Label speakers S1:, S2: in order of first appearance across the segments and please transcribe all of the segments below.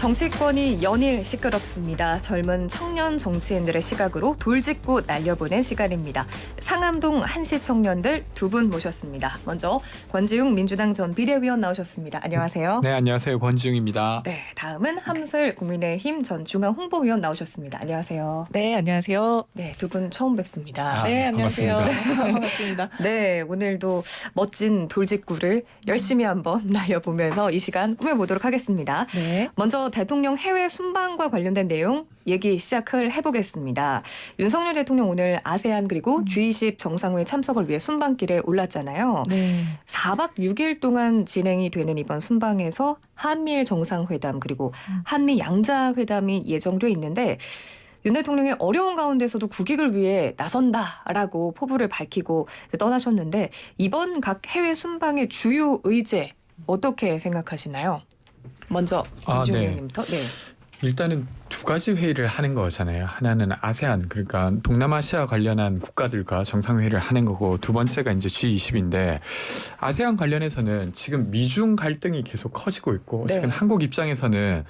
S1: 정치권이 연일 시끄럽습니다. 젊은 청년 정치인들의 시각으로 돌직구 날려보낸 시간입니다. 상암동 한시 청년들 두 분 모셨습니다. 먼저 권지웅 민주당 전 비대위원 나오셨습니다. 안녕하세요.
S2: 네, 안녕하세요. 권지웅입니다.
S1: 네, 다음은 함설 국민의힘 전 중앙홍보위원 나오셨습니다. 안녕하세요.
S3: 네, 안녕하세요.
S1: 네, 두 분 처음 뵙습니다.
S3: 네, 안녕하세요.
S2: 반갑습니다.
S3: 반갑습니다.
S1: 네, 오늘도 멋진 돌직구를 열심히 한번 날려보면서 이 시간 꾸며보도록 하겠습니다.
S3: 네.
S1: 먼저 대통령 해외 순방과 관련된 내용 얘기 시작을 해보겠습니다. 윤석열 대통령 오늘 아세안 그리고 G20 정상회의 참석을 위해 순방길에 올랐잖아요.
S3: 네.
S1: 4박 6일 동안 진행이 되는 이번 순방에서 한미일 정상회담 그리고 한미 양자회담이 예정돼 있는데 윤 대통령이 어려운 가운데서도 국익을 위해 나선다라고 포부를 밝히고 떠나셨는데 이번 각 해외 순방의 주요 의제 어떻게 생각하시나요? 먼저 권지웅
S2: 네.
S1: 의원님부터. 네.
S2: 일단은 두 가지 회의를 하는 거잖아요. 하나는 아세안, 그러니까 동남아시아 관련한 국가들과 정상회의를 하는 거고, 두 번째가 이제 G20인데, 아세안 관련해서는 지금 미중 갈등이 계속 커지고 있고,
S1: 네.
S2: 지금 한국 입장에서는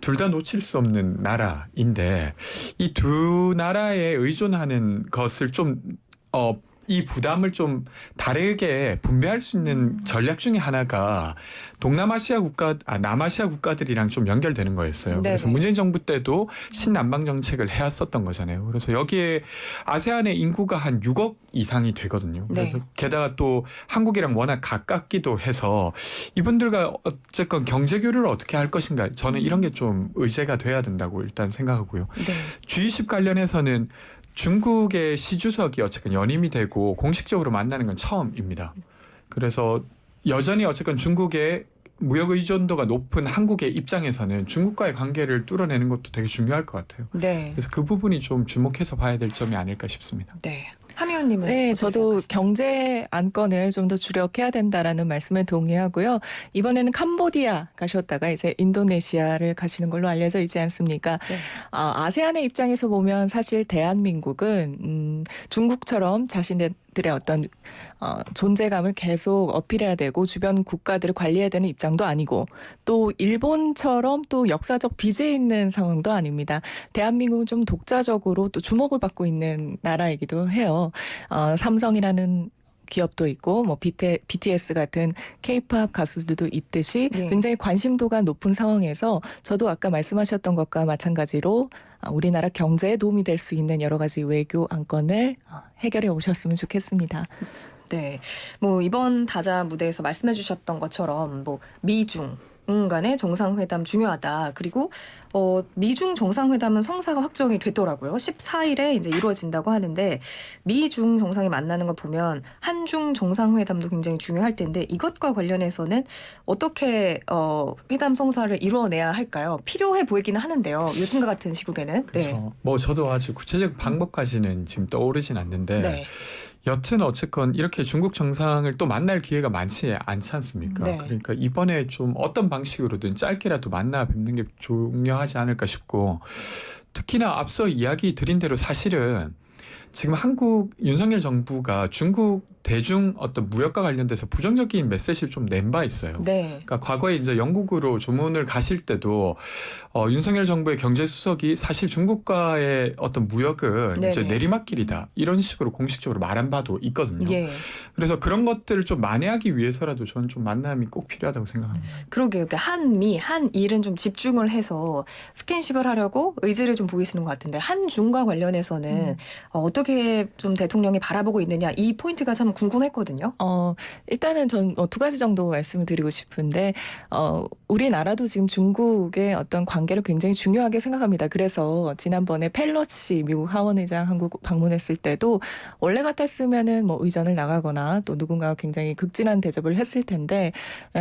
S2: 둘 다 놓칠 수 없는 나라인데, 이 두 나라에 의존하는 것을 이 부담을 좀 다르게 분배할 수 있는 전략 중에 하나가 동남아시아 남아시아 국가들이랑 좀 연결되는 거였어요.
S1: 네네.
S2: 그래서 문재인 정부 때도 신남방 정책을 해왔었던 거잖아요. 그래서 여기에 아세안의 인구가 한 6억 이상이 되거든요. 그래서
S1: 네.
S2: 게다가 또 한국이랑 워낙 가깝기도 해서 이분들과 어쨌건 경제 교류를 어떻게 할 것인가, 저는 이런 게 좀 의제가 돼야 된다고 일단 생각하고요.
S1: 네.
S2: G20 관련해서는 중국의 시 주석이 어쨌든 연임이 되고 공식적으로 만나는 건 처음입니다. 그래서 여전히 어쨌든 중국의 무역 의존도가 높은 한국의 입장에서는 중국과의 관계를 뚫어내는 것도 되게 중요할 것 같아요.
S1: 네.
S2: 그래서 그 부분이 좀 주목해서 봐야 될 점이 아닐까 싶습니다.
S1: 네. 함 의원님은
S3: 네,
S1: 어떻게
S3: 저도
S1: 생각하시나요?
S3: 경제 안건을 좀 더 주력해야 된다라는 말씀에 동의하고요. 이번에는 캄보디아 가셨다가 이제 인도네시아를 가시는 걸로 알려져 있지 않습니까?
S1: 네.
S3: 아세안의 입장에서 보면 사실 대한민국은 중국처럼 자신들의 어떤 존재감을 계속 어필해야 되고 주변 국가들을 관리해야 되는 입장도 아니고, 또 일본처럼 또 역사적 빚에 있는 상황도 아닙니다. 대한민국은 좀 독자적으로 또 주목을 받고 있는 나라이기도 해요. 삼성이라는 기업도 있고 뭐 BTS 같은 K-팝 가수들도 있듯이
S1: 네.
S3: 굉장히 관심도가 높은 상황에서 저도 아까 말씀하셨던 것과 마찬가지로 우리나라 경제에 도움이 될 수 있는 여러 가지 외교 안건을 해결해 오셨으면 좋겠습니다.
S1: 네. 뭐 이번 다자 무대에서 말씀해 주셨던 것처럼 뭐 미중 간의 정상회담 중요하다. 그리고 미중 정상회담은 성사가 확정이 됐더라고요. 14일에 이제 이루어진다고 하는데 미중 정상이 만나는 거 보면 한중 정상회담도 굉장히 중요할 텐데 이것과 관련해서는 어떻게 회담 성사를 이루어내야 할까요? 필요해 보이기는 하는데요. 요즘과 같은 시국에는.
S2: 그렇죠. 뭐 저도 아주 구체적 방법까지는 지금 떠오르진 않는데
S1: 네.
S2: 여튼 어쨌건 이렇게 중국 정상을 또 만날 기회가 많지 않지 않습니까?
S1: 네.
S2: 그러니까 이번에 좀 어떤 방식으로든 짧게라도 만나 뵙는 게 중요하지 않을까 싶고, 특히나 앞서 이야기 드린 대로 사실은 지금 한국 윤석열 정부가 중국 대중 어떤 무역과 관련돼서 부정적인 메시지를 좀 낸 바 있어요.
S1: 네.
S2: 그러니까 과거에 이제 영국으로 조문을 가실 때도 윤석열 정부의 경제수석이 사실 중국과의 어떤 무역은
S1: 네네.
S2: 이제 내리막길이다, 이런 식으로 공식적으로 말한 바도 있거든요.
S1: 예.
S2: 그래서 그런 것들을 좀 만회하기 위해서라도 저는 좀 만남이 꼭 필요하다고 생각합니다.
S1: 그러게요. 그러니까 한일은 좀 집중을 해서 스킨십을 하려고 의지를 좀 보이시는 것 같은데 한중과 관련해서는 어떻게 좀 대통령이 바라보고 있느냐, 이 포인트가 참 궁금했거든요.
S3: 일단은 전 두 가지 정도 말씀을 드리고 싶은데, 우리나라도 지금 중국의 어떤 관계를 굉장히 중요하게 생각합니다. 그래서 지난번에 펠로시 미국 하원의장 한국 방문했을 때도 원래 같았으면은 뭐 의전을 나가거나 또 누군가가 굉장히 극진한 대접을 했을 텐데,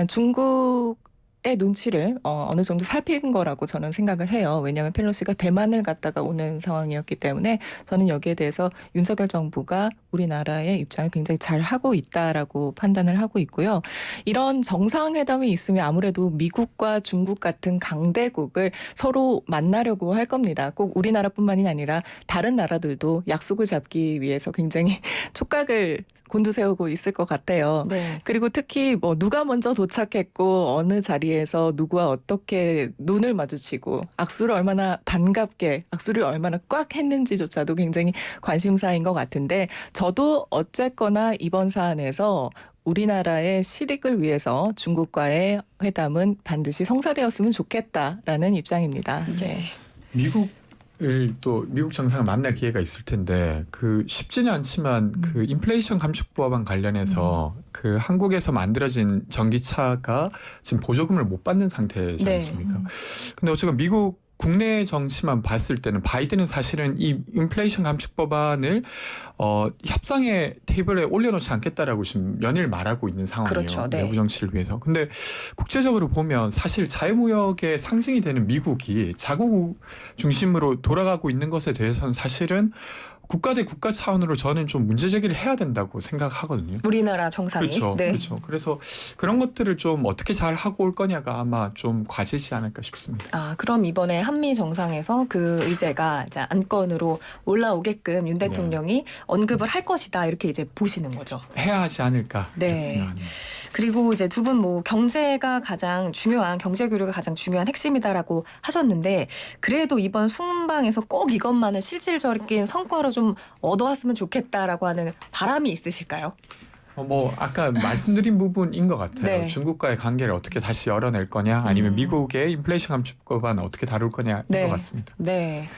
S3: 중국의 눈치를 어느 정도 살핀 거라고 저는 생각을 해요. 왜냐하면 펠로시가 대만을 갔다가 오는 상황이었기 때문에 저는 여기에 대해서 윤석열 정부가 우리나라의 입장을 굉장히 잘 하고 있다라고 판단을 하고 있고요. 이런 정상회담이 있으면 아무래도 미국과 중국 같은 강대국을 서로 만나려고 할 겁니다. 꼭 우리나라뿐만이 아니라 다른 나라들도 약속을 잡기 위해서 굉장히 촉각을 곤두세우고 있을 것 같아요.
S1: 네.
S3: 그리고 특히 뭐 누가 먼저 도착했고 어느 자리에 자리에서 누구와 어떻게 눈을 마주치고 악수를 얼마나 반갑게 악수를 얼마나 꽉 했는지조차도 굉장히 관심사인 것 같은데 저도 어쨌거나 이번 사안에서 우리나라의 실익을 위해서 중국과의 회담은 반드시 성사되었으면 좋겠다라는 입장입니다. 네.
S2: 미국을 또 미국 정상을 만날 기회가 있을 텐데 그 쉽지는 않지만 그 인플레이션 감축 법안 관련해서 그 한국에서 만들어진 전기차가 지금 보조금을 못 받는 상태지
S1: 네.
S2: 않습니까? 근데 어쨌든 미국 국내 정치만 봤을 때는 바이든은 사실은 이 인플레이션 감축 법안을 협상의 테이블에 올려놓지 않겠다라고 지금 연일 말하고 있는 상황이에요.
S1: 그렇죠. 네.
S2: 내부 정치를 위해서. 근데 국제적으로 보면 사실 자유무역의 상징이 되는 미국이 자국 중심으로 돌아가고 있는 것에 대해서는 사실은 국가 대 국가 차원으로 저는 좀 문제 제기를 해야 된다고 생각하거든요.
S1: 우리나라 정상이.
S2: 그렇죠.
S1: 네.
S2: 그렇죠. 그래서 그런 것들을 좀 어떻게 잘 하고 올 거냐가 아마 좀 과제지 않을까 싶습니다.
S1: 아, 그럼 이번에 한미 정상에서 그 의제가 이제 안건으로 올라오게끔 윤 대통령이 언급을 할 것이다 이렇게 이제 보시는 거죠.
S2: 해야 하지 않을까
S1: 네.
S2: 이렇게 생각합니다.
S1: 그리고 이제 두 분 뭐 경제가 가장 중요한 경제 교류가 가장 중요한 핵심이다라고 하셨는데 그래도 이번 순방에서 꼭 이것만은 실질적인 성과로 좀 얻어왔으면 좋겠다라고 하는 바람이 있으실까요?
S2: 뭐 아까 말씀드린 부분인 것 같아요.
S1: 네.
S2: 중국과의 관계를 어떻게 다시 열어낼 거냐, 아니면 미국의 인플레이션 감축 법안 어떻게 다룰 거냐인
S1: 네.
S2: 것 같습니다.
S1: 네.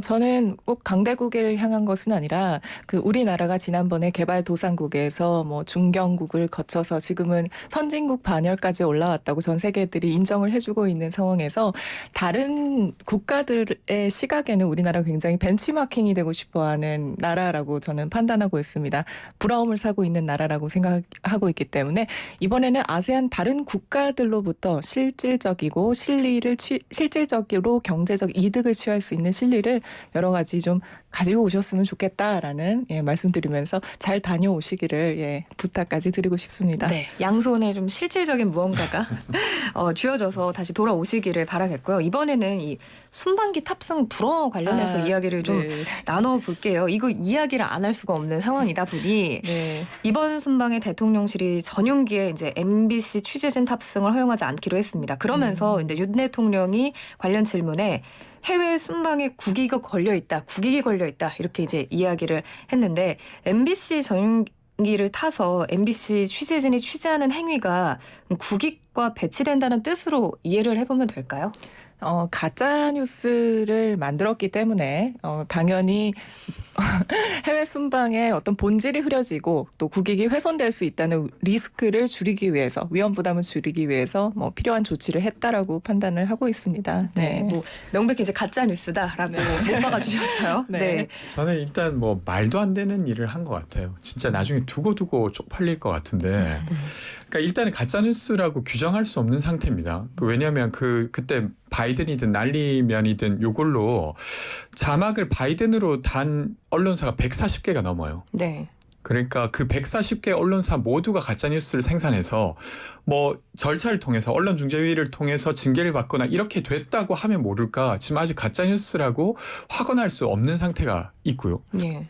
S3: 저는 꼭 강대국을 향한 것은 아니라 그 우리나라가 지난번에 개발도상국에서 뭐 중견국을 거쳐서 지금은 선진국 반열까지 올라왔다고 전 세계들이 인정을 해주고 있는 상황에서 다른 국가들의 시각에는 우리나라가 굉장히 벤치마킹이 되고 싶어하는 나라라고 저는 판단하고 있습니다. 부러움을 사고 있는 나라라고 생각하고 있기 때문에 이번에는 아세안 다른 국가들로부터 실질적이고 실질적으로 경제적 이득을 취할 수 있는 실리를 여러 가지 좀 가지고 오셨으면 좋겠다라는 말씀드리면서 잘 다녀오시기를 부탁까지 드리고 싶습니다.
S1: 네, 양손에 좀 실질적인 무언가가 쥐어져서 다시 돌아오시기를 바라겠고요. 이번에는 이 순방기 탑승 불어 관련해서 이야기를 좀 나눠볼게요. 이거 이야기를 안 할 수가 없는 상황이다 보니
S3: 네.
S1: 이번 순방에 대통령실이 전용기에 이제 MBC 취재진 탑승을 허용하지 않기로 했습니다. 그러면서 이제 윤 대통령이 관련 질문에 해외 순방에 국익이 걸려 있다 이렇게 이제 이야기를 했는데 MBC 전용기를 타서 MBC 취재진이 취재하는 행위가 국익과 배치된다는 뜻으로 이해를 해보면 될까요?
S3: 가짜 뉴스를 만들었기 때문에 당연히 해외 순방에 어떤 본질이 흐려지고 또 국익이 훼손될 수 있다는 리스크를 줄이기 위해서 위험 부담을 줄이기 위해서 뭐 필요한 조치를 했다라고 판단을 하고 있습니다.
S1: 네, 뭐 명백히 이제 가짜 뉴스다라고 못 막아주셨어요.
S3: 네.
S1: 네.
S2: 저는 일단 뭐 말도 안 되는 일을 한 것 같아요. 진짜 나중에 두고두고 쪽팔릴 것 같은데. 그러니까 일단은 가짜 뉴스라고 규정할 수 없는 상태입니다. 왜냐하면 그때 바이든이든 날리면이든 요걸로 자막을 바이든으로 단 언론사가 140개가 넘어요.
S1: 네.
S2: 그러니까 그 140개 언론사 모두가 가짜 뉴스를 생산해서 뭐 절차를 통해서 언론중재위를 통해서 징계를 받거나 이렇게 됐다고 하면 모를까 지금 아직 가짜 뉴스라고 확언할 수 없는 상태가 있고요.
S1: 예.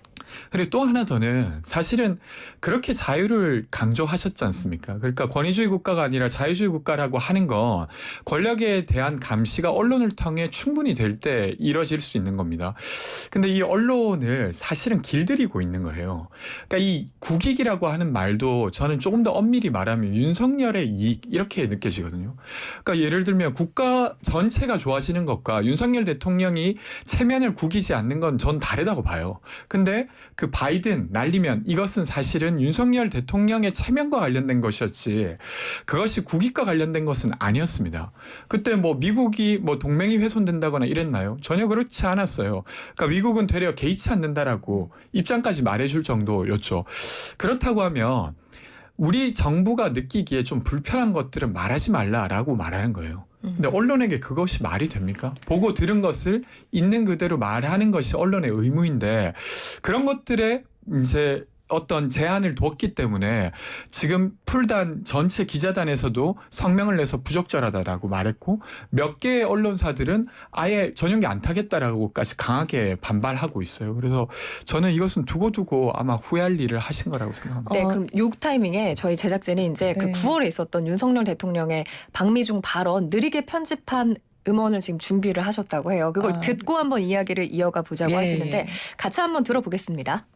S2: 그리고 또 하나 더는 사실은 그렇게 자유를 강조하셨지 않습니까? 그러니까 권위주의 국가가 아니라 자유주의 국가라고 하는 건 권력에 대한 감시가 언론을 통해 충분히 될 때 이뤄질 수 있는 겁니다. 근데 이 언론을 사실은 길들이고 있는 거예요. 그러니까 이 국익이라고 하는 말도 저는 조금 더 엄밀히 말하면 윤석열의 이익 이렇게 느껴지거든요. 그러니까 예를 들면 국가 전체가 좋아지는 것과 윤석열 대통령이 체면을 구기지 않는 건 전 다르다고 봐요. 근데 그 바이든 날리면 이것은 사실은 윤석열 대통령의 체면과 관련된 것이었지 그것이 국익과 관련된 것은 아니었습니다. 그때 뭐 미국이 뭐 동맹이 훼손된다거나 이랬나요? 전혀 그렇지 않았어요. 그러니까 미국은 되려 개의치 않는다라고 입장까지 말해줄 정도였죠. 그렇다고 하면 우리 정부가 느끼기에 좀 불편한 것들은 말하지 말라라고 말하는 거예요. 근데 언론에게 그것이 말이 됩니까? 보고 들은 것을 있는 그대로 말하는 것이 언론의 의무인데 그런 것들에 이제 어떤 제한을 뒀기 때문에 지금 풀단 전체 기자단에서도 성명을 내서 부적절하다라고 말했고 몇 개의 언론사들은 아예 전용기 안 타겠다라고까지 강하게 반발하고 있어요. 그래서 저는 이것은 두고두고 아마 후회할 일을 하신 거라고 생각합니다.
S1: 네, 그럼 요 타이밍에 저희 제작진이 이제 그
S3: 네.
S1: 9월에 있었던 윤석열 대통령의 박미중 발언 느리게 편집한 음원을 지금 준비를 하셨다고 해요. 그걸
S3: 아.
S1: 듣고 한번 이야기를 이어가 보자고
S3: 예,
S1: 하시는데
S3: 예.
S1: 같이 한번 들어보겠습니다.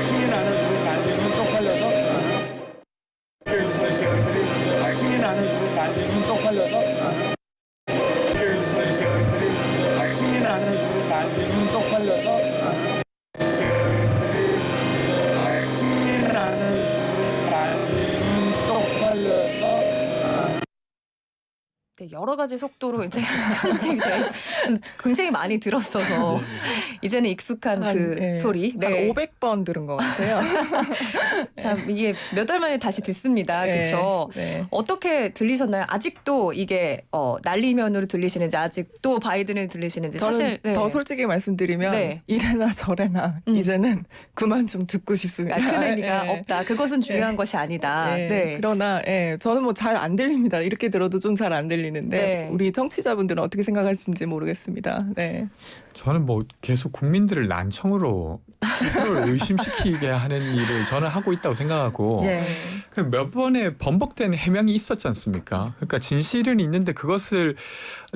S4: 신이 나는 주를 만지면 쪽팔려서 신이 나는 주를 만지면 쪽팔려서 신이 나는 주를 만지면 쪽팔려서 신이 나는 주를 만지면 쪽팔려서
S1: 네, 여러 가지 속도로 이제 편집이 돼 굉장히 많이 들었어서 이제는 익숙한 그
S3: 네.
S1: 소리.
S3: 한 500번 들은 것 같아요.
S1: 참 이게 몇 달 만에 다시 듣습니다.
S3: 네.
S1: 그렇죠?
S3: 네.
S1: 어떻게 들리셨나요? 아직도 이게 날리면으로 들리시는지 아직도 바이든을 들리시는지
S3: 저는
S1: 사실 네.
S3: 더 솔직히 말씀드리면
S1: 네.
S3: 이래나 저래나 이제는 그만 좀 듣고 싶습니다.
S1: 큰 의미가
S3: 예.
S1: 없다. 그것은 중요한
S3: 네.
S1: 것이 아니다.
S3: 예.
S1: 네.
S3: 그러나 저는 뭐 잘 안 들립니다. 이렇게 들어도 좀 잘 안 들리는데
S1: 네.
S3: 우리 청취자분들은 어떻게 생각하시는지 모르겠습니다. 네.
S2: 저는 뭐 계속 국민들을 난청으로 스스로를 의심시키게 하는 일을 저는 하고 있다고 생각하고
S1: 예.
S2: 그 몇 번의 번복된 해명이 있었지 않습니까? 그러니까 진실은 있는데 그것을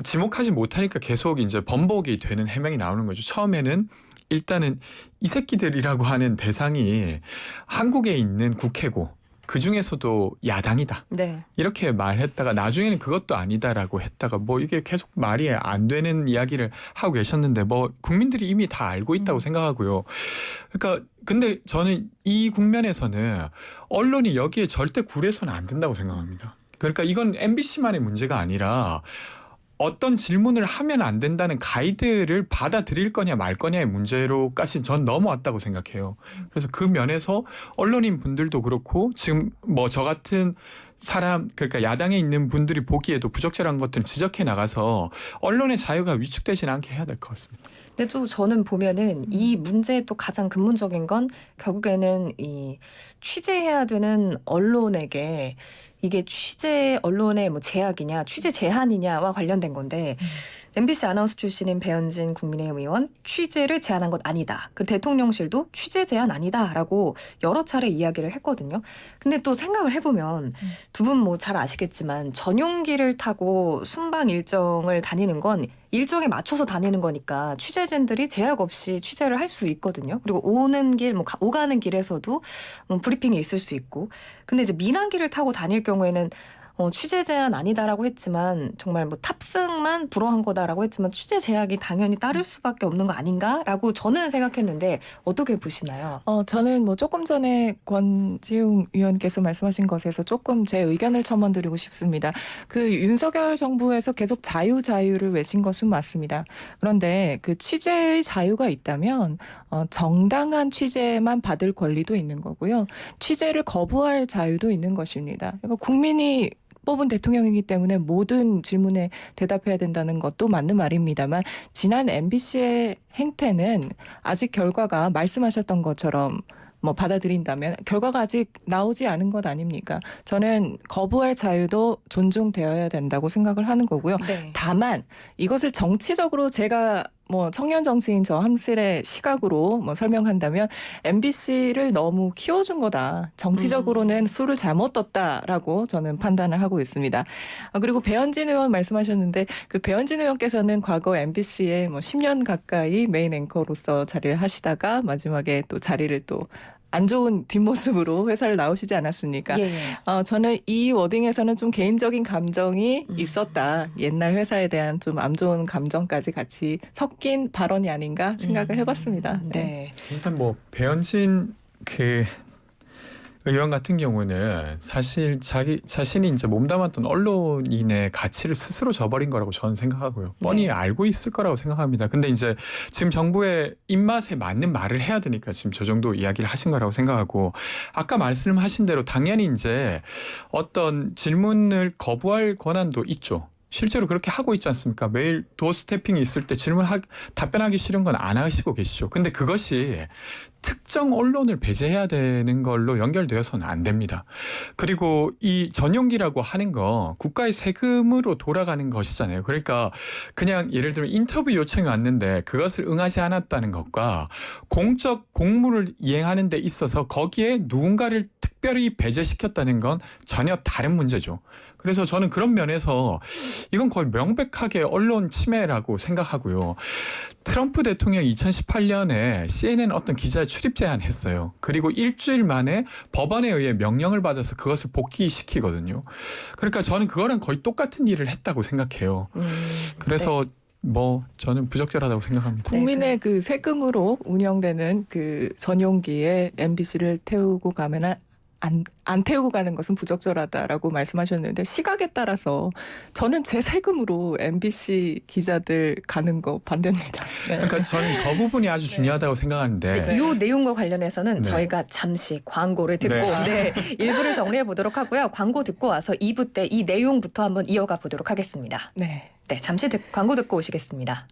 S2: 지목하지 못하니까 계속 이제 번복이 되는 해명이 나오는 거죠. 처음에는 일단은 이 새끼들이라고 하는 대상이 한국에 있는 국회고 그 중에서도 야당이다.
S1: 네.
S2: 이렇게 말했다가 나중에는 그것도 아니다라고 했다가 뭐 이게 계속 말이 안 되는 이야기를 하고 계셨는데 뭐 국민들이 이미 다 알고 있다고 생각하고요. 그러니까 근데 저는 이 국면에서는 언론이 여기에 절대 굴해서는 안 된다고 생각합니다. 그러니까 이건 MBC만의 문제가 아니라 어떤 질문을 하면 안 된다는 가이드를 받아들일 거냐 말 거냐의 문제로까지 전 넘어왔다고 생각해요. 그래서 그 면에서 언론인 분들도 그렇고 지금 뭐 저 같은 사람 그러니까 야당에 있는 분들이 보기에도 부적절한 것들을 지적해 나가서 언론의 자유가 위축되지는 않게 해야 될 것 같습니다.
S1: 근데 또 저는 보면은 이 문제의 또 가장 근본적인 건 결국에는 이 취재해야 되는 언론에게 이게 취재 언론의 뭐 제약이냐 취재 제한이냐와 관련된 건데 MBC 아나운서 출신인 배현진 국민의힘 의원 취재를 제한한 것 아니다. 그리고 대통령실도 취재 제한 아니다라고 여러 차례 이야기를 했거든요. 근데 또 생각을 해보면 두 분 뭐 잘 아시겠지만 전용기를 타고 순방 일정을 다니는 건 일정에 맞춰서 다니는 거니까 취재진들이 제약 없이 취재를 할 수 있거든요. 그리고 오는 길, 뭐 오가는 길에서도 브리핑이 있을 수 있고. 근데 이제 민항기를 타고 다닐 경우에는 취재 제한 아니다라고 했지만 정말 뭐 탑승만 불허한 거다라고 했지만 취재 제약이 당연히 따를 수밖에 없는 거 아닌가라고 저는 생각했는데 어떻게 보시나요?
S3: 저는 뭐 조금 전에 권지웅 의원께서 말씀하신 것에서 조금 제 의견을 첨언드리고 싶습니다. 그 윤석열 정부에서 계속 자유를 외친 것은 맞습니다. 그런데 그 취재의 자유가 있다면 정당한 취재만 받을 권리도 있는 거고요. 취재를 거부할 자유도 있는 것입니다. 그러니까 국민이 뽑은 대통령이기 때문에 모든 질문에 대답해야 된다는 것도 맞는 말입니다만 지난 MBC의 행태는 아직 결과가 말씀하셨던 것처럼 뭐 받아들인다면 결과가 아직 나오지 않은 것 아닙니까? 저는 거부할 자유도 존중되어야 된다고 생각을 하는 거고요.
S1: 네.
S3: 다만 이것을 정치적으로 제가 뭐 청년 정치인 저 함슬의 시각으로 뭐 설명한다면 MBC를 너무 키워준 거다. 정치적으로는 수를 잘못 떴다라고 저는 판단을 하고 있습니다. 그리고 배현진 의원 말씀하셨는데 그 배현진 의원께서는 과거 MBC에 뭐 10년 가까이 메인 앵커로서 자리를 하시다가 마지막에 또 자리를 또 안 좋은 뒷모습으로 회사를 나오시지 않았습니까?
S1: 예.
S3: 저는 이 워딩에서는 좀 개인적인 감정이 있었다. 옛날 회사에 대한 좀 안 좋은 감정까지 같이 섞인 발언이 아닌가 생각을 해봤습니다. 네.
S1: 네.
S2: 일단 뭐 배현진 그 의원 같은 경우는 사실 자기 자신이 이제 몸담았던 언론인의 가치를 스스로 저버린 거라고 저는 생각하고요. 뻔히
S1: 네.
S2: 알고 있을 거라고 생각합니다. 근데 이제 지금 정부의 입맛에 맞는 말을 해야 되니까 지금 저 정도 이야기를 하신 거라고 생각하고 아까 말씀하신 대로 당연히 이제 어떤 질문을 거부할 권한도 있죠. 실제로 그렇게 하고 있지 않습니까? 매일 도어 스태핑이 있을 때 답변하기 싫은 건 안 하시고 계시죠. 근데 그것이 특정 언론을 배제해야 되는 걸로 연결되어서는 안 됩니다. 그리고 이 전용기라고 하는 거 국가의 세금으로 돌아가는 것이잖아요. 그러니까 그냥 예를 들면 인터뷰 요청이 왔는데 그것을 응하지 않았다는 것과 공적 공무를 이행하는 데 있어서 거기에 누군가를 특별히 배제시켰다는 건 전혀 다른 문제죠. 그래서 저는 그런 면에서 이건 거의 명백하게 언론 침해라고 생각하고요. 트럼프 대통령이 2018년에 CNN 어떤 기자 출입 제안했어요. 그리고 일주일 만에 법원에 의해 명령을 받아서 그것을 복귀시키거든요. 그러니까 저는 그거랑 거의 똑같은 일을 했다고 생각해요. 그래서 저는 부적절하다고 생각합니다.
S1: 네,
S3: 국민의 그 세금으로 운영되는 그 전용기에 MBC를 태우고 가면 안 태우고 가는 것은 부적절하다라고 말씀하셨는데 시각에 따라서 저는 제 세금으로 MBC 기자들 가는 거 반대입니다.
S2: 그러니까 저는 저 부분이 아주 중요하다고 생각하는데
S1: 이 내용과 관련해서는
S2: 네.
S1: 저희가 잠시 광고를 듣고
S2: 네.
S1: 일부를 정리해 보도록 하고요. 광고 듣고 와서 2부 때 이 내용부터 한번 이어가 보도록 하겠습니다.
S3: 네.
S1: 네, 잠시 광고 듣고 오시겠습니다.